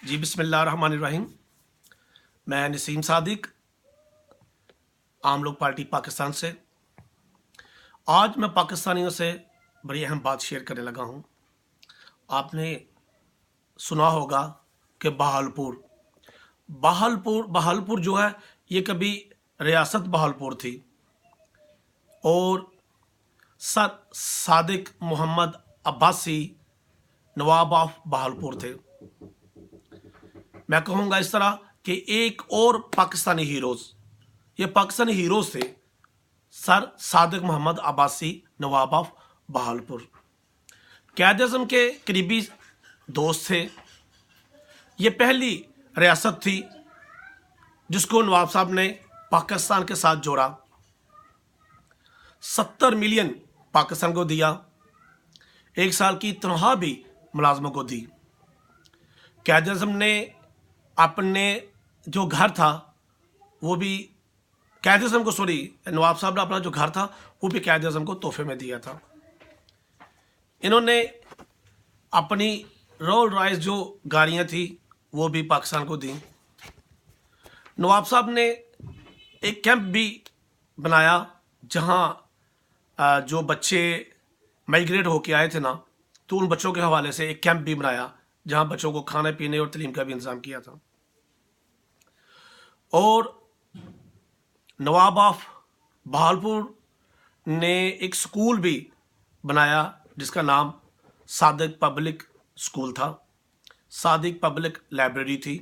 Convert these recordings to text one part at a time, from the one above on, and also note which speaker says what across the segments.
Speaker 1: جی بسم اللہ الرحمن الرحیم. میں نسیم صادق عام لوگ پارٹی پاکستان سے. آج میں پاکستانیوں سے بڑی اہم بات شیئر کرنے لگا ہوں. آپ نے سنا ہوگا کہ بہالپور جو ہے یہ کبھی ریاست بہالپور تھی اور سر صادق محمد عباسی نواب آف بہالپور تھے. میں کہوں گا اس طرح کہ ایک اور پاکستانی ہیروز تھے سر صادق محمد عباسی نواب آف بہالپور. قائد اعظم کے قریبی دوست تھے. یہ پہلی ریاست تھی جس کو نواب صاحب نے پاکستان کے ساتھ جوڑا. 70 ملین پاکستان کو دیا. 1 سال کی تنخواہ بھی ملازموں کو دی. قائد اعظم نے اپنے جو گھر تھا وہ بھی نواب صاحب نے اپنا جو گھر تھا وہ بھی قائد اعظم کو تحفے میں دیا تھا. انہوں نے اپنی رولز رائس جو گاڑیاں تھیں وہ بھی پاکستان کو دیں. نواب صاحب نے ایک کیمپ بھی بنایا جہاں جو بچے مائیگریٹ ہو کے آئے تھے نا تو ان بچوں کے حوالے سے ایک کیمپ بھی بنایا جہاں بچوں کو کھانے پینے اور تعلیم کا بھی انتظام کیا تھا. اور نواب آف بہالپور نے ایک سکول بھی بنایا جس کا نام صادق پبلک سکول تھا. صادق پبلک لائبریری تھی.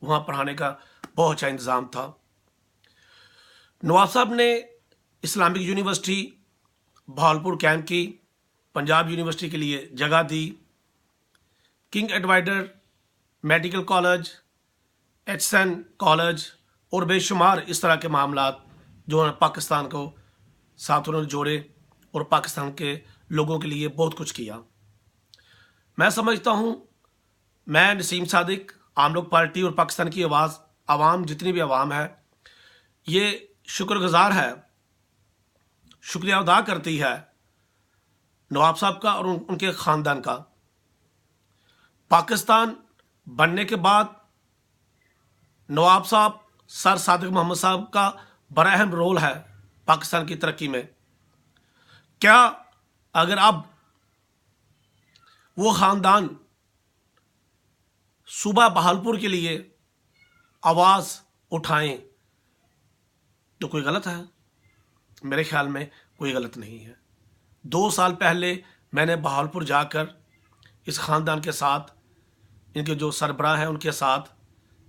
Speaker 1: وہاں پڑھانے کا بہت اچھا انتظام تھا. نواب صاحب نے اسلامک یونیورسٹی بہالپور قائم کی. پنجاب یونیورسٹی کے لیے جگہ دی. King Edward medical college, Aitchison college اور بے شمار اس طرح کے معاملات جو پاکستان کو ساتھ انہوں نے جوڑے اور پاکستان کے لوگوں کے لیے بہت کچھ کیا. میں سمجھتا ہوں میں نسیم صادق عام لوگ پارٹی اور پاکستان کی آواز عوام جتنی بھی عوام ہے یہ شکر گزار ہے، شکریہ ادا کرتی ہے نواب صاحب کا اور ان کے خاندان کا. پاکستان بننے کے بعد نواب صاحب سر صادق محمد صاحب کا بڑا اہم رول ہے پاکستان کی ترقی میں. کیا اگر اب وہ خاندان صوبہ بہالپور کے لیے آواز اٹھائیں تو کوئی غلط ہے؟ میرے خیال میں کوئی غلط نہیں ہے. 2 سال پہلے میں نے بہالپور جا کر اس خاندان کے ساتھ، ان کے جو سربراہ ہیں ان کے ساتھ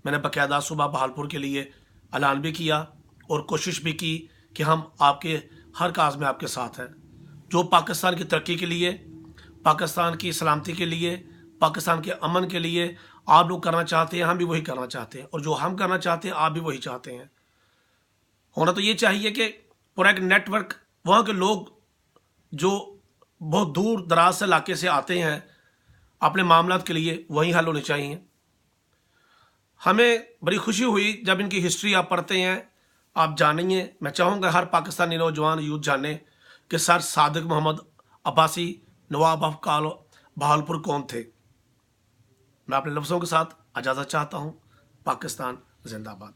Speaker 1: میں نے باقاعدہ صوبہ بہالپور کے لیے اعلان بھی کیا اور کوشش بھی کی کہ ہم آپ کے ہر کاز میں آپ کے ساتھ ہیں. جو پاکستان کی ترقی کے لیے، پاکستان کی سلامتی کے لیے، پاکستان کے امن کے لیے آپ لوگ کرنا چاہتے ہیں ہم بھی وہی کرنا چاہتے ہیں، اور جو ہم کرنا چاہتے ہیں آپ بھی وہی چاہتے ہیں. ہونا تو یہ چاہیے کہ پورا ایک نیٹ ورک، وہاں کے لوگ جو بہت دور دراز سے علاقے سے آتے ہیں اپنے معاملات کے لیے وہیں حل ہونے چاہیے. ہمیں بڑی خوشی ہوئی جب ان کی ہسٹری آپ پڑھتے ہیں، آپ جانیں گے. میں چاہوں گا ہر پاکستانی نوجوان یوتھ جانے کہ سر صادق محمد عباسی نواب آف بہالپور کون تھے. میں اپنے لفظوں کے ساتھ اجازت چاہتا ہوں. پاکستان زندہ باد.